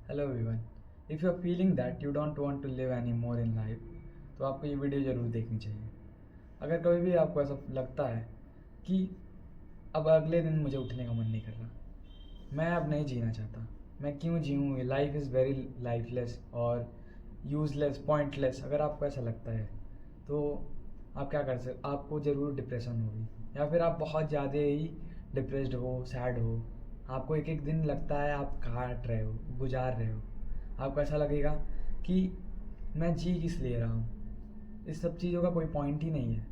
Hello everyone. If you are feeling that you don't want to live any more in life, तो आपको ये video ज़रूर देखनी चाहिए। अगर कभी भी आपको ऐसा लगता है कि अब अगले दिन मुझे उठने का मन नहीं कर रहा, मैं अब नहीं जीना चाहता, मैं क्यों जीऊँ, लाइफ इज़ वेरी लाइफलेस और यूज़लेस, पॉइंटलेस, अगर आपको ऐसा लगता है तो आप क्या कर सकते, आपको ज़रूर डिप्रेशन होगी, या फिर आप बहुत ज़्यादा ही डिप्रेस्ड हो, सैड हो। आपको एक एक दिन लगता है आप काट रहे हो, गुजार रहे हो। आपको ऐसा लगेगा कि मैं जी किस लिए रहा हूँ, इस सब चीज़ों का कोई पॉइंट ही नहीं है।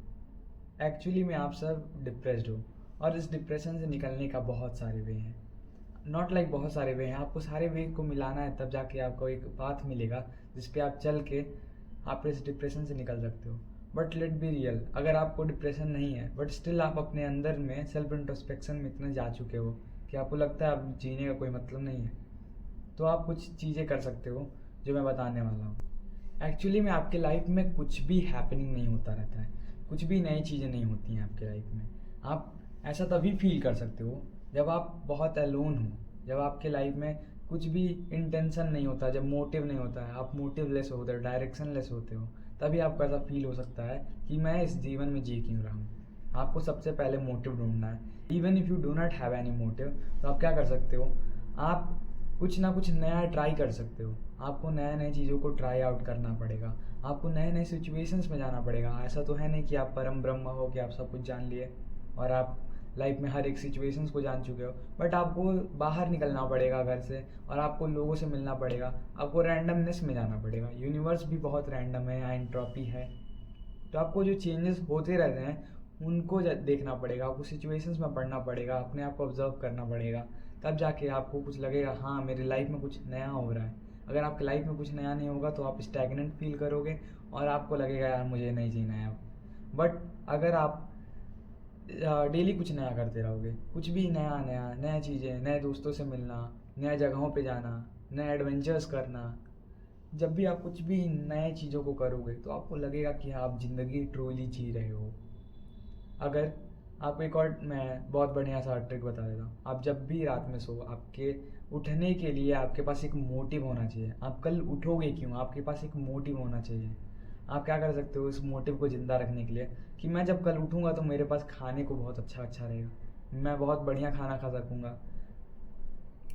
एक्चुअली में आप सब डिप्रेस्ड हो, और इस डिप्रेशन से निकलने का बहुत सारे वे हैं। नॉट लाइक बहुत सारे वे हैं, आपको सारे वे को मिलाना है, तब जाके आपको एक पाथ मिलेगा जिस पे आप चल के आप इस डिप्रेशन से निकल सकते हो। बट लेट बी रियल, अगर आपको डिप्रेशन नहीं है बट स्टिल आप अपने अंदर में सेल्फ इंट्रोस्पेक्शन में इतने जा चुके हो कि आपको लगता है अब जीने का कोई मतलब नहीं है, तो आप कुछ चीज़ें कर सकते हो जो मैं बताने वाला हूँ। एक्चुअली में आपके लाइफ में कुछ भी हैपनिंग नहीं होता रहता है, कुछ भी नई चीज़ें नहीं होती हैं आपके लाइफ में। आप ऐसा तभी फील कर सकते हो जब आप बहुत अलोन हो, जब आपके लाइफ में कुछ भी इंटेंशन नहीं होता, जब मोटिव नहीं होता है, आप मोटिवलेस होते हो, डायरेक्शन लेस होते हो, तभी आपको ऐसा फील हो सकता है कि मैं इस जीवन में जी क्यों रहा हूँ। आपको सबसे पहले मोटिव ढूंढना है। Even if you do not have any motive, तो आप क्या कर सकते हो, आप कुछ ना कुछ नया ट्राई कर सकते हो। आपको नए नए चीज़ों को ट्राई आउट करना पड़ेगा, आपको नए नए सिचुएशंस में जाना पड़ेगा। ऐसा तो है नहीं कि आप परम ब्रह्म हो, कि आप सब कुछ जान लिए और आप लाइफ में हर एक सिचुएशंस को जान चुके हो। बट आपको बाहर निकलना पड़ेगा घर से, और आपको लोगों से मिलना पड़ेगा, आपको रैंडमनेस में जाना पड़ेगा। यूनिवर्स भी बहुत रैंडम है, एंट्रोपी है। तो आपको जो चेंजेस होते रहते हैं उनको देखना पड़ेगा, आपको सिचुएशंस में पढ़ना पड़ेगा, अपने आप को ऑब्जर्व करना पड़ेगा, तब जाके आपको कुछ लगेगा हाँ मेरी लाइफ में कुछ नया हो रहा है। अगर आपकी लाइफ में कुछ नया नहीं होगा तो आप स्टैग्नेंट फील करोगे और आपको लगेगा यार मुझे नहीं जीना है अब। बट अगर आप डेली कुछ नया करते रहोगे, कुछ भी नया नया नया चीज़ें, नए दोस्तों से मिलना, नए जगहों पे जाना, नए एडवेंचर्स करना, जब भी आप कुछ भी नए चीज़ों को करोगे तो आपको लगेगा कि आप ज़िंदगी ट्रूली जी रहे हो। अगर आपको एक और मैं बहुत बढ़िया सा ट्रिक बता देता हूँ। आप जब भी रात में सो, आपके उठने के लिए आपके पास एक मोटिव होना चाहिए। आप कल उठोगे क्यों, आपके पास एक मोटिव होना चाहिए। आप क्या कर सकते हो इस मोटिव को ज़िंदा रखने के लिए, कि मैं जब कल उठूँगा तो मेरे पास खाने को बहुत अच्छा अच्छा रहेगा, मैं बहुत बढ़िया खाना खा सकूँगा।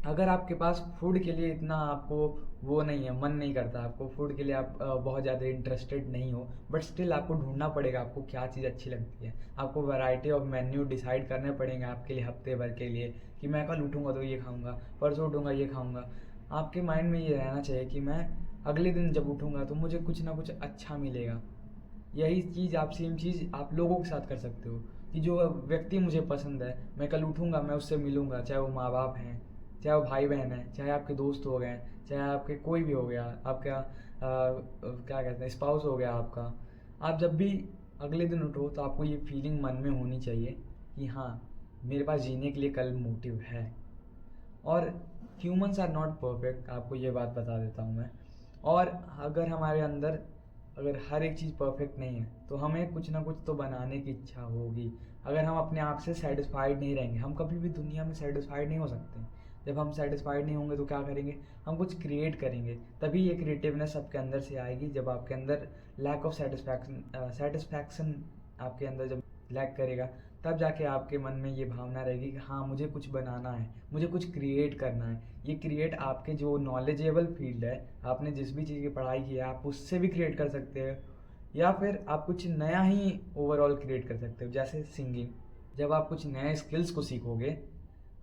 अगर आपके पास फूड के लिए इतना आपको वो नहीं है, मन नहीं करता आपको फूड के लिए, आप बहुत ज़्यादा इंटरेस्टेड नहीं हो, बट स्टिल आपको ढूंढना पड़ेगा आपको क्या चीज़ अच्छी लगती है। आपको वैरायटी ऑफ मेन्यू डिसाइड करने पड़ेंगे आपके लिए हफ्ते भर के लिए, कि मैं कल उठूँगा तो ये खाऊँगा, परसों उठूँगा ये खाऊँगा। आपके माइंड में ये रहना चाहिए कि मैं अगले दिन जब उठूँगा तो मुझे कुछ ना कुछ अच्छा मिलेगा। यही चीज़ आप सेम चीज़ आप लोगों के साथ कर सकते हो, कि जो व्यक्ति मुझे पसंद है मैं कल उठूँगा मैं उससे मिलूँगा, चाहे वो माँ बाप हैं, चाहे वो भाई बहन हैं, चाहे आपके दोस्त हो गए, चाहे आपके कोई भी हो गया, आपका क्या कहते हैं स्पाउस हो गया आपका। आप जब भी अगले दिन उठो तो आपको ये फीलिंग मन में होनी चाहिए कि हाँ मेरे पास जीने के लिए कल मोटिव है। और ह्यूमंस आर नॉट परफेक्ट, आपको ये बात बता देता हूँ मैं। और अगर हमारे अंदर अगर हर एक चीज़ परफेक्ट नहीं है तो हमें कुछ ना कुछ तो बनाने की इच्छा होगी। अगर हम अपने आप से सेटिस्फाइड नहीं रहेंगे, हम कभी भी दुनिया में सेटिस्फाइड नहीं हो सकते। जब हम सेटिस्फाइड नहीं होंगे तो क्या करेंगे, हम कुछ क्रिएट करेंगे, तभी ये क्रिएटिवनेस आपके अंदर से आएगी। जब आपके अंदर लैक ऑफ सेटिस्फैक्शन आपके अंदर जब लैक करेगा, तब जाके आपके मन में ये भावना रहेगी कि हाँ मुझे कुछ बनाना है, मुझे कुछ क्रिएट करना है। ये क्रिएट आपके जो नॉलेजेबल फील्ड है, आपने जिस भी चीज़ की पढ़ाई की है आप उससे भी क्रिएट कर सकते हैं, या फिर आप कुछ नया ही ओवरऑल क्रिएट कर सकते हो। जैसे सिंगिंग, जब आप कुछ नए स्किल्स को सीखोगे,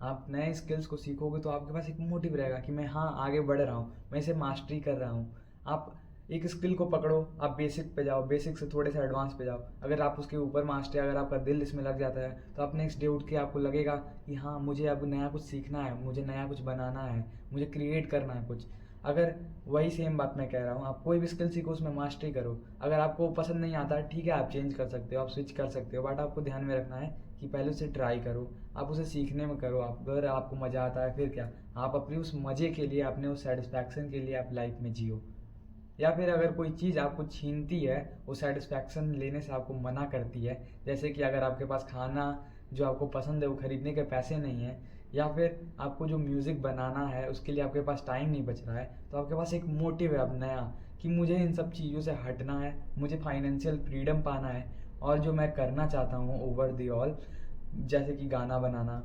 आप नए स्किल्स को सीखोगे तो आपके पास एक मोटिव रहेगा कि मैं हाँ आगे बढ़ रहा हूँ, मैं इसे मास्टरी कर रहा हूँ। आप एक स्किल को पकड़ो, आप बेसिक पे जाओ, बेसिक से थोड़े से एडवांस पे जाओ। अगर आप उसके ऊपर मास्टर, अगर आपका दिल इसमें लग जाता है तो आप नेक्स्ट डे उठ के आपको लगेगा कि हाँ मुझे अब नया कुछ सीखना है, मुझे नया कुछ बनाना है, मुझे क्रिएट करना है कुछ। अगर वही सेम बात मैं कह रहा हूँ, आप कोई भी स्किल सीखो उसमें मास्टरी करो। अगर आपको पसंद नहीं आता ठीक है, आप चेंज कर सकते हो, आप स्विच कर सकते हो, बट आपको ध्यान में रखना है कि पहले उसे ट्राई करो, आप उसे सीखने में करो। आप अगर आपको मज़ा आता है फिर क्या, आप अपनी उस मज़े के लिए, अपने उस सेटिस्फैक्शन के लिए आप लाइफ में जियो। या फिर अगर कोई चीज़ आपको छीनती है, वो सेटिस्फैक्शन लेने से आपको मना करती है, जैसे कि अगर आपके पास खाना जो आपको पसंद है वो खरीदने के पैसे नहीं हैं, या फिर आपको जो म्यूज़िक बनाना है उसके लिए आपके पास टाइम नहीं बच रहा है, तो आपके पास एक मोटिव है अब नया कि मुझे इन सब चीज़ों से हटना है, मुझे फाइनेंशियल फ्रीडम पाना है, और जो मैं करना चाहता हूँ ओवर द ऑल, जैसे कि गाना बनाना,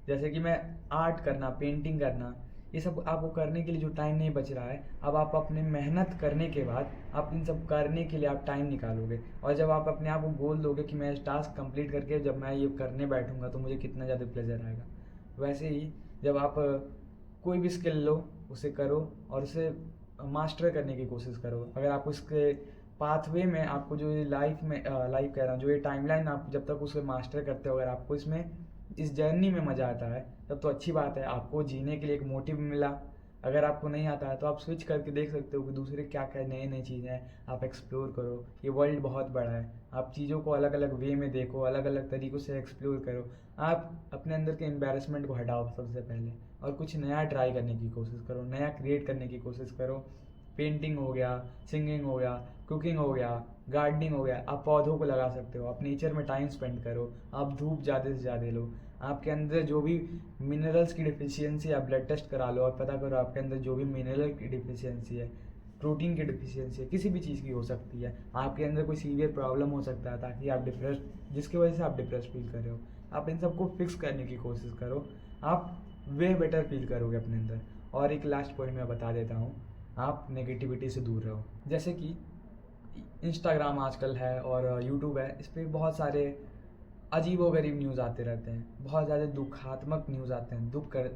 जैसे कि मैं आर्ट करना, पेंटिंग करना, ये सब आपको करने के लिए जो टाइम नहीं बच रहा है, अब आप अपने मेहनत करने के बाद आप इन सब करने के लिए आप टाइम निकालोगे। और जब आप अपने आप को गोल दोगे कि मैं इस टास्क कंप्लीट करके जब मैं ये करने बैठूंगा तो मुझे कितना ज़्यादा प्लेजर आएगा, वैसे ही जब आप कोई भी स्किल लो, उसे करो और उसे मास्टर करने की कोशिश करो। अगर आपको इसके पाथवे में, आपको जो ये लाइफ कह रहा हूँ, जो ये टाइमलाइन, आप जब तक उसे मास्टर करते हो, अगर आपको इसमें इस जर्नी में मज़ा आता है तब तो अच्छी बात है, आपको जीने के लिए एक मोटिव मिला। अगर आपको नहीं आता है तो आप स्विच करके देख सकते हो कि दूसरे क्या क्या नए नई चीज़ें हैं, आप एक्सप्लोर करो। ये वर्ल्ड बहुत बड़ा है, आप चीज़ों को अलग अलग वे में देखो, अलग अलग तरीक़ों से एक्सप्लोर करो। आप अपने अंदर के एम्बेरसमेंट को हटाओ सबसे पहले, और कुछ नया ट्राई करने की कोशिश करो, नया क्रिएट करने की कोशिश करो। पेंटिंग हो गया, सिंगिंग हो गया, कुकिंग हो गया, गार्डनिंग हो गया, आप पौधों को लगा सकते हो, आप नेचर में टाइम स्पेंड करो, आप धूप ज़्यादा से ज़्यादा लो, आपके अंदर जो भी मिनरल्स की डिफिशियंसी, आप ब्लड टेस्ट करा लो और पता करो आपके अंदर जो भी मिनरल की डिफिशियंसी है, प्रोटीन की डिफिशियंसी है, किसी भी चीज़ की हो सकती है, आपके अंदर कोई सीवियर प्रॉब्लम हो सकता है ताकि आप डिप्रेस, जिसकी वजह से आप डिप्रेस फील कर रहे हो, आप इन सबको फिक्स करने की कोशिश करो, आप वे बेटर फील करोगे अपने अंदर। और एक लास्ट पॉइंट मैं बता देता हूँ, आप नेगेटिविटी से दूर रहो। जैसे कि इंस्टाग्राम आजकल है और यूट्यूब है, इस पर बहुत सारे अजीबोगरीब न्यूज़ आते रहते हैं, बहुत ज़्यादा दुखात्मक न्यूज़ आते हैं,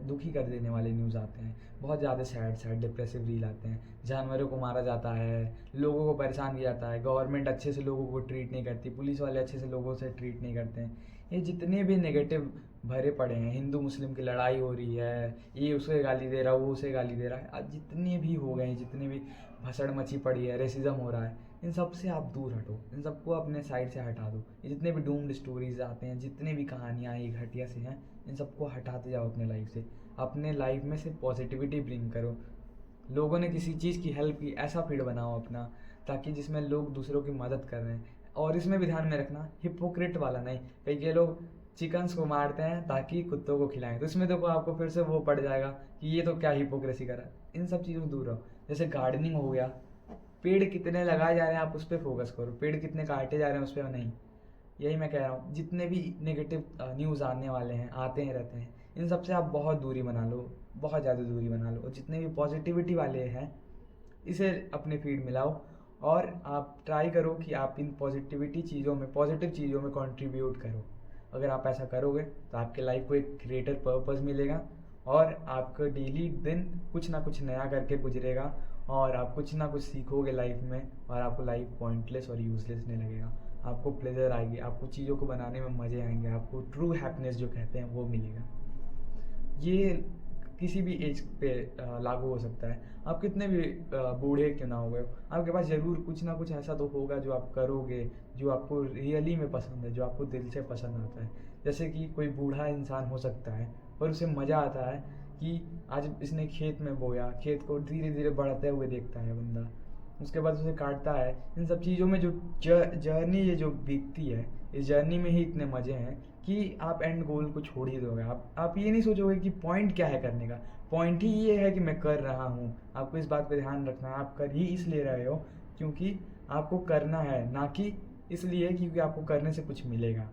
दुखी कर देने वाले न्यूज़ आते हैं, बहुत ज़्यादा सैड डिप्रेसिव रील आते हैं, जानवरों को मारा जाता है, लोगों को परेशान किया जाता है, गवर्नमेंट अच्छे से लोगों को ट्रीट नहीं करती, पुलिस वाले अच्छे से लोगों से ट्रीट नहीं करते हैं। ये जितने भी नेगेटिव भरे पड़े हैं, हिंदू मुस्लिम की लड़ाई हो रही है, ये उसे गाली दे रहा है, वो उसे गाली दे रहा है, आज जितने भी हो गए हैं, जितने भी भसड़ मची पड़ी है, रेसिज्म हो रहा है, इन सब से आप दूर हटो, इन सबको अपने साइड से हटा दो। ये जितने भी डूम्ड स्टोरीज आते हैं, जितने भी कहानियाँ ये घटिया से हैं, इन सबको हटाते जाओ अपने लाइफ से। अपने लाइफ में से पॉजिटिविटी ब्रिंग करो। लोगों ने किसी चीज़ की हेल्प की, ऐसा फीड बनाओ अपना, ताकि जिसमें लोग दूसरों की मदद कर रहे हैं। और इसमें भी ध्यान में रखना, हिपोक्रेट वाला नहीं। कई के लोग चिकन्स को मारते हैं ताकि कुत्तों को खिलाएं, तो इसमें देखो आपको फिर से वो पड़ जाएगा कि ये तो क्या हिपोक्रेसी करा। इन सब चीज़ों से दूर रहो। जैसे गार्डनिंग हो गया, पेड़ कितने लगाए जा रहे हैं आप उस पर फोकस करो, पेड़ कितने काटे जा रहे हैं उस पर नहीं। यही मैं कह रहा हूँ, जितने भी नेगेटिव न्यूज़ आने वाले हैं, आते हैं रहते हैं, इन सब से आप बहुत दूरी बना लो, बहुत ज़्यादा दूरी बना लो। और जितने भी पॉजिटिविटी वाले हैं, इसे अपने फीड में लाओ, और आप ट्राई करो कि आप इन पॉजिटिविटी चीज़ों में, पॉजिटिव चीज़ों में कंट्रीब्यूट करो। अगर आप ऐसा करोगे तो आपके लाइफ को एक ग्रेटर पर्पस मिलेगा, और आपका डेली दिन कुछ ना कुछ नया करके गुजरेगा, और आप कुछ ना कुछ सीखोगे लाइफ में, और आपको लाइफ पॉइंटलेस और यूजलेस नहीं लगेगा। आपको प्लेजर आएगी, आपको चीज़ों को बनाने में मज़े आएंगे, आपको ट्रू हैप्पीनेस जो कहते हैं वो मिलेगा। ये किसी भी एज पे लागू हो सकता है। आप कितने भी बूढ़े क्यों ना हो गए हो, आपके पास ज़रूर कुछ ना कुछ ऐसा तो होगा जो आप करोगे, जो आपको रियली में पसंद है, जो आपको दिल से पसंद आता है। जैसे कि कोई बूढ़ा इंसान हो सकता है, पर उसे मज़ा आता है कि आज इसने खेत में बोया, खेत को धीरे धीरे बढ़ते हुए देखता है बंदा, उसके बाद उसे काटता है। इन सब चीज़ों में जो जर्नी ये जो बीतती है, इस जर्नी में ही इतने मज़े हैं कि आप एंड गोल को छोड़ ही दोगे। आप ये नहीं सोचोगे कि पॉइंट क्या है करने का, पॉइंट ही ये है कि मैं कर रहा हूँ। आपको इस बात पे ध्यान रखना है, आप कर ही इसलिए रहे हो क्योंकि आपको करना है, ना कि इसलिए क्योंकि आपको करने से कुछ मिलेगा।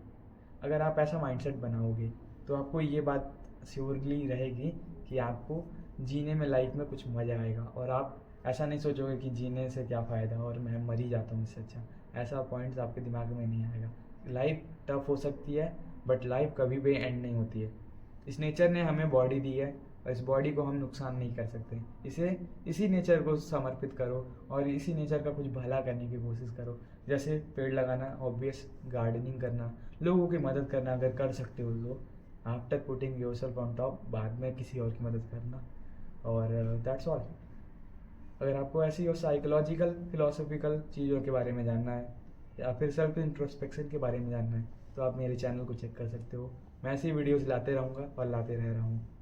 अगर आप ऐसा माइंडसेट बनाओगे तो आपको ये बात श्योरली रहेगी कि आपको जीने में, लाइफ में कुछ मज़ा आएगा, और आप ऐसा नहीं सोचोगे कि जीने से क्या फ़ायदा और मैं मर ही जाता हूँ इससे अच्छा। ऐसा पॉइंट्स आपके दिमाग में नहीं आएगा। लाइफ टफ हो सकती है, बट लाइफ कभी भी एंड नहीं होती है। इस नेचर ने हमें बॉडी दी है, और इस बॉडी को हम नुकसान नहीं कर सकते। इसी नेचर को समर्पित करो, और इसी नेचर का कुछ भला करने की कोशिश करो। जैसे पेड़ लगाना, ऑब्वियस, गार्डनिंग करना, लोगों की मदद करना अगर कर सकते हो तो, after putting yourself on top, बाद में किसी और की मदद करना, और दैट्स ऑल। अगर आपको ऐसी और साइकोलॉजिकल, फिलोसॉफिकल चीज़ों के बारे में जानना है, या फिर सेल्फ इंट्रोस्पेक्शन के बारे में जानना है, तो आप मेरे चैनल को चेक कर सकते हो। मैं ऐसी वीडियोज़ लाते रहूँगा और लाते रह रहा हूँ।